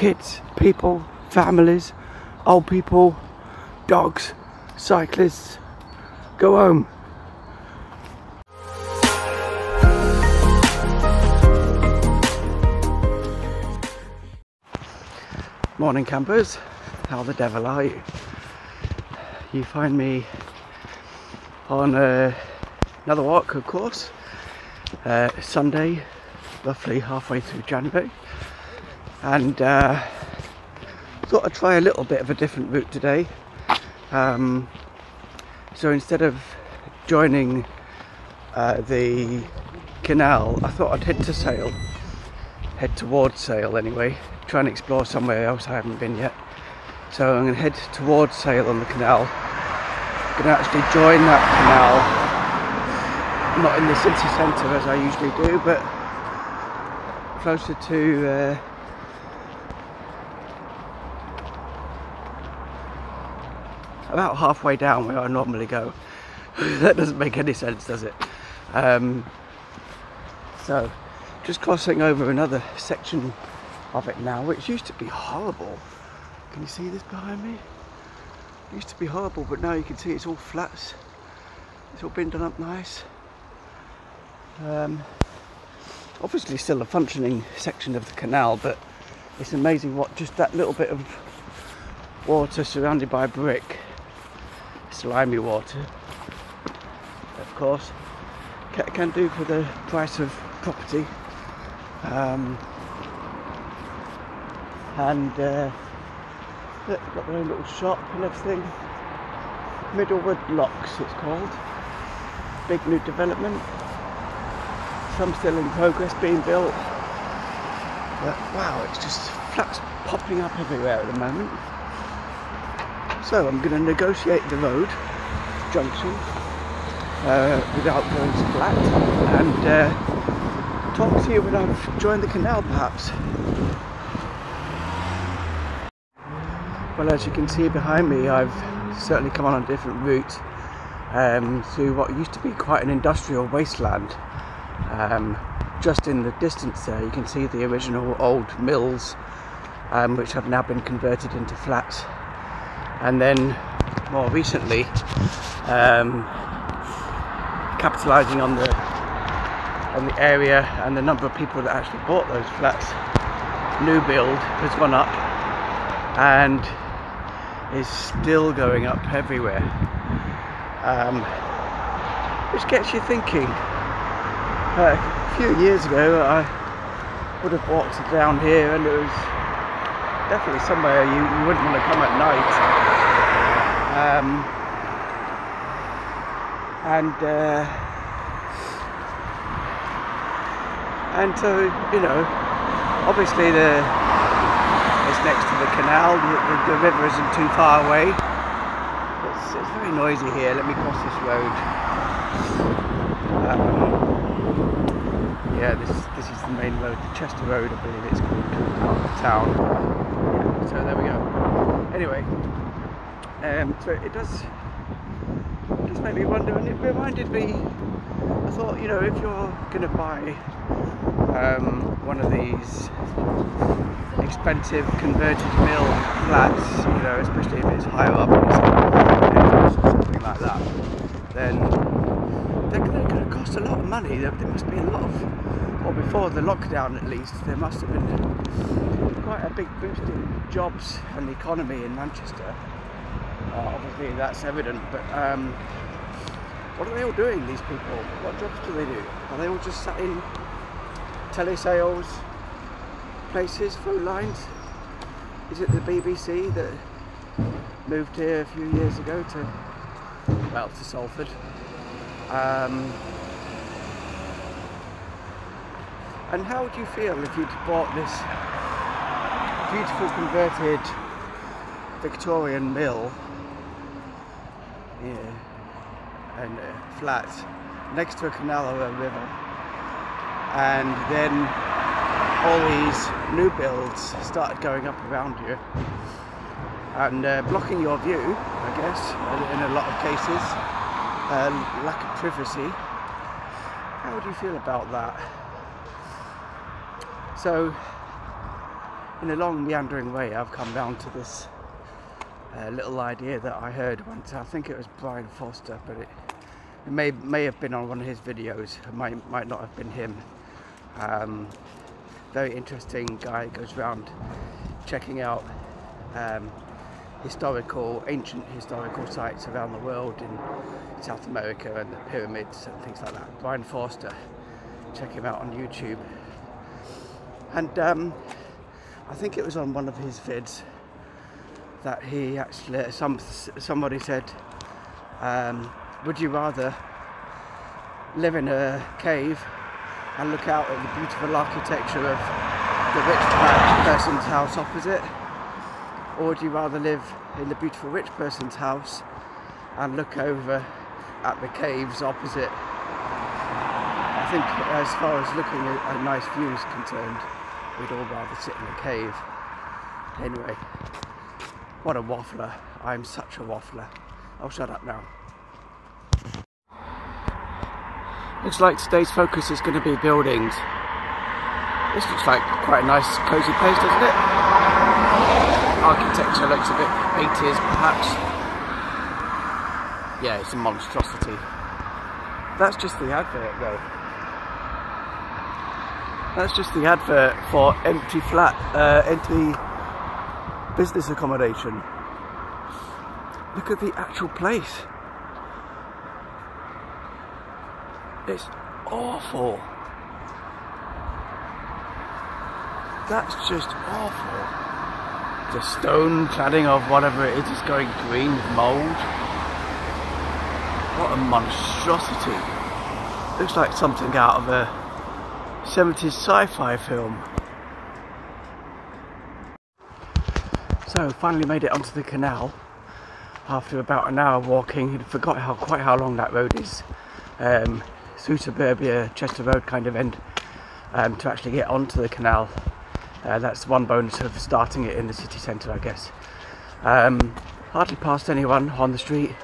kids, people, families, old people, dogs, cyclists, go home. Morning campers, how the devil are you? You find me on another walk, of course, Sunday, roughly halfway through January, and thought I'd try a little bit of a different route today. So instead of joining the canal, I thought I'd head towards Sale anyway, try and explore somewhere else I haven't been yet. So I'm going to head towards Sale on the canal. I'm going to actually join that canal, not in the city centre as I usually do, but closer to about halfway down where I normally go. That doesn't make any sense, does it? So just crossing over another section of it now, which used to be horrible. Can you see this behind me? It used to be horrible, but now you can see it's all flats. It's all been done up nice. Obviously still a functioning section of the canal, but it's amazing what just that little bit of water surrounded by brick, slimy water, of course, can do for the price of property. Look, got their own little shop and everything. Middlewood Locks it's called. Big new development. Some still in progress being built. But wow, it's just flats popping up everywhere at the moment. So I'm going to negotiate the road junction without going flat, and talk to you when I've joined the canal perhaps. Well, as you can see behind me, I've certainly come on a different route through what used to be quite an industrial wasteland. Just in the distance there you can see the original old mills, which have now been converted into flats, and then more recently, capitalising on the area and the number of people that actually bought those flats, new build has gone up and is still going up everywhere, which gets you thinking. A few years ago I would have walked down here, and it was definitely somewhere you wouldn't want to come at night. And so, you know, obviously it's next to the canal, the river isn't too far away. It's very noisy here. Let me cross this road. Yeah, this is the main road, the Chester Road, I believe it's called, part of the town. Yeah, so there we go. Anyway, so it does make me wonder, and it reminded me, I thought, you know, if you're going to buy one of these expensive converted mill flats, you know, especially if it's higher up or something like that, then they're going to cost a lot of money. There must be a lot of, or before the lockdown at least, there must have been quite a big boost in jobs and the economy in Manchester. Obviously that's evident, but what are they all doing, these people? What jobs do they do? Are they all just sat in telesales places, phone lines? Is it the BBC that moved here a few years ago to Salford? And how would you feel if you'd bought this beautiful converted Victorian mill and flats next to a canal or a river, and then all these new builds started going up around you and blocking your view, I guess, in a lot of cases, lack of privacy? How would you feel about that? So in a long meandering way, I've come down to this little idea that I heard once. I think it was Brian Foster, but it may have been on one of his videos. It might not have been him. Very interesting guy, goes around checking out ancient historical sites around the world, in South America and the pyramids and things like that. Brian Foster, check him out on YouTube. And I think it was on one of his vids that he actually, somebody said, would you rather live in a cave and look out at the beautiful architecture of the rich person's house opposite, or would you rather live in the beautiful rich person's house and look over at the caves opposite? I think as far as looking at a nice view is concerned, we'd all rather sit in a cave. Anyway, what a waffler. I'm such a waffler. I'll shut up now. Looks like today's focus is going to be buildings. This looks like quite a nice cosy place, doesn't it? Architecture looks a bit 80s perhaps. Yeah, it's a monstrosity. That's just the advert though. That's just the advert for empty business accommodation. Look at the actual place. It's awful. That's just awful. The stone cladding of whatever it is going green with mould. What a monstrosity. Looks like something out of a 70s sci-fi film. So finally made it onto the canal after about an hour walking. I forgot quite how long that road is. Through suburbia, Chester Road kind of end, to actually get onto the canal. That's one bonus of starting it in the city centre, I guess. Hardly passed anyone on the street,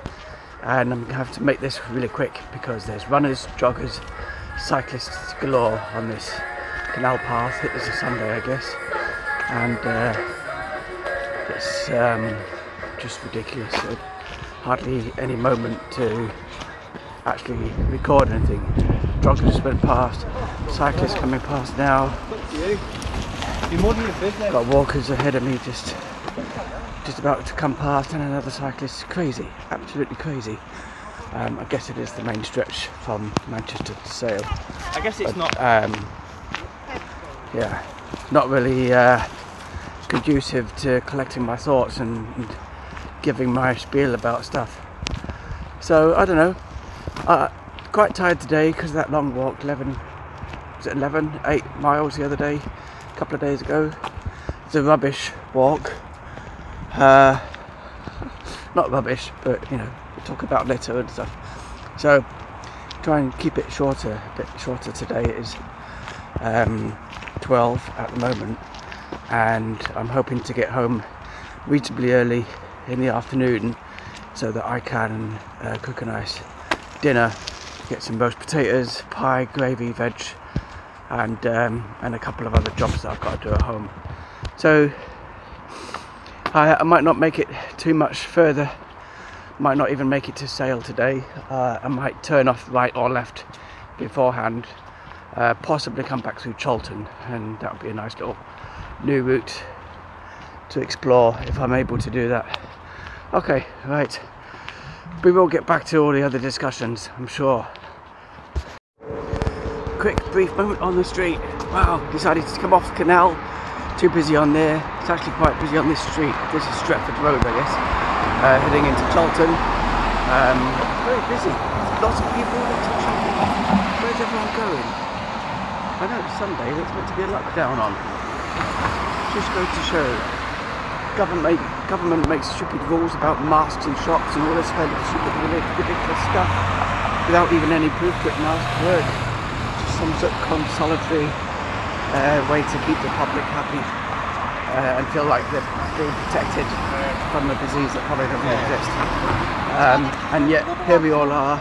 and I'm going to have to make this really quick because there's runners, joggers, cyclists galore on this canal path. It's a Sunday, I guess, and it's just ridiculous. Hardly any moment to actually record anything. Joggers just went past, cyclists coming past now. Got walkers ahead of me just about to come past, and another cyclist. Crazy, absolutely crazy. I guess it is the main stretch from Manchester to Sale. I guess it's not. Yeah, not really conducive to collecting my thoughts and giving my spiel about stuff. So I don't know. Quite tired today because of that long walk. 8 miles the other day, a couple of days ago. It's a rubbish walk. Not rubbish, but you know, we talk about litter and stuff. So try and keep it shorter, a bit shorter today. It is 12 at the moment, and I'm hoping to get home reasonably early in the afternoon so that I can cook a nice dinner, get some roast potatoes, pie, gravy, veg, and a couple of other jobs that I've got to do at home. So I might not make it too much further, might not even make it to Sale today. I might turn off right or left beforehand, possibly come back through Charlton, and that would be a nice little new route to explore if I'm able to do that. Okay, right. We will get back to all the other discussions, I'm sure. Quick, brief moment on the street. Wow, decided to come off the canal. Too busy on there. It's actually quite busy on this street. This is Stratford Road, I guess. Heading into Charlton. Very busy. Lots of people, lots of traffic. Where's everyone going? I know it's Sunday, there's meant to be a lockdown on. Just goes to show. Government makes stupid rules about masks in shops and all this kind of stupid, ridiculous stuff without even any proof that masks work. Just some sort of consolatory way to keep the public happy and feel like they're being protected from a disease that probably doesn't exist. And yet here we all are,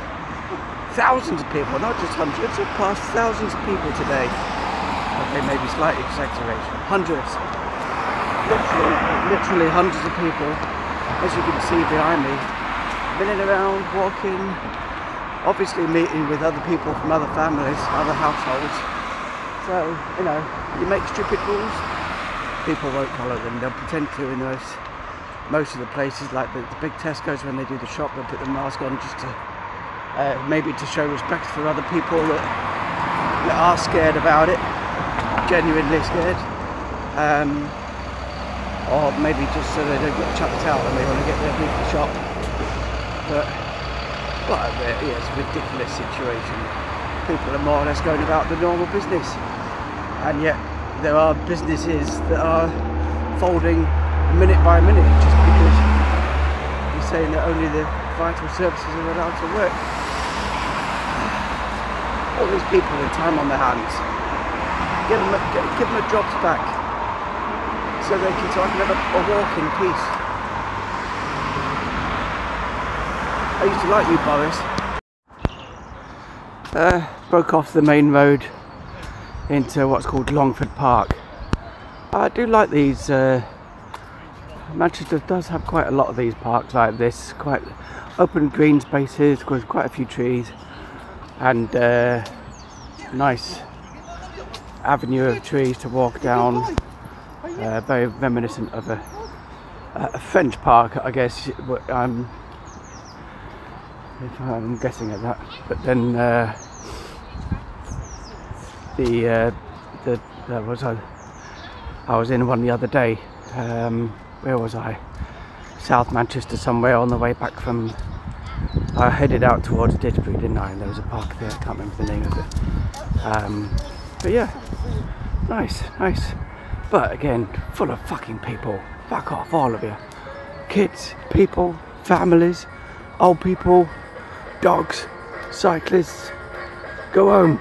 thousands of people, not just hundreds, have passed thousands of people today. Okay, maybe slight exaggeration, hundreds literally hundreds of people, as you can see behind me, milling around, walking, obviously meeting with other people from other families, other households. So, you know, you make stupid rules, people won't follow them. They'll pretend to in most of the places, like the big Tesco's, when they do the shop, they'll put the mask on just to maybe to show respect for other people that are scared about it, genuinely scared, or maybe just so they don't get chucked out and they want to get their big shop. But yeah, it's a ridiculous situation. People are more or less going about the normal business, and yet there are businesses that are folding minute by minute just because you're saying that only the vital services are allowed to work. All these people with time on their hands, give them their jobs back so I can have a walk in peace. I used to like you, Boris. Broke off the main road into what's called Longford Park. I do like these. Manchester does have quite a lot of these parks like this, quite open green spaces with quite a few trees and nice avenue of trees to walk down. Very reminiscent of a French park, I guess. If I'm guessing at that. But then I was in one the other day. Where was I? South Manchester somewhere, on the way back from. I headed out towards Ditchbury, didn't I? And there was a park there. I can't remember the name of it. But yeah, nice. But again, full of fucking people. Fuck off, all of you. Kids, people, families, old people, dogs, cyclists. Go home.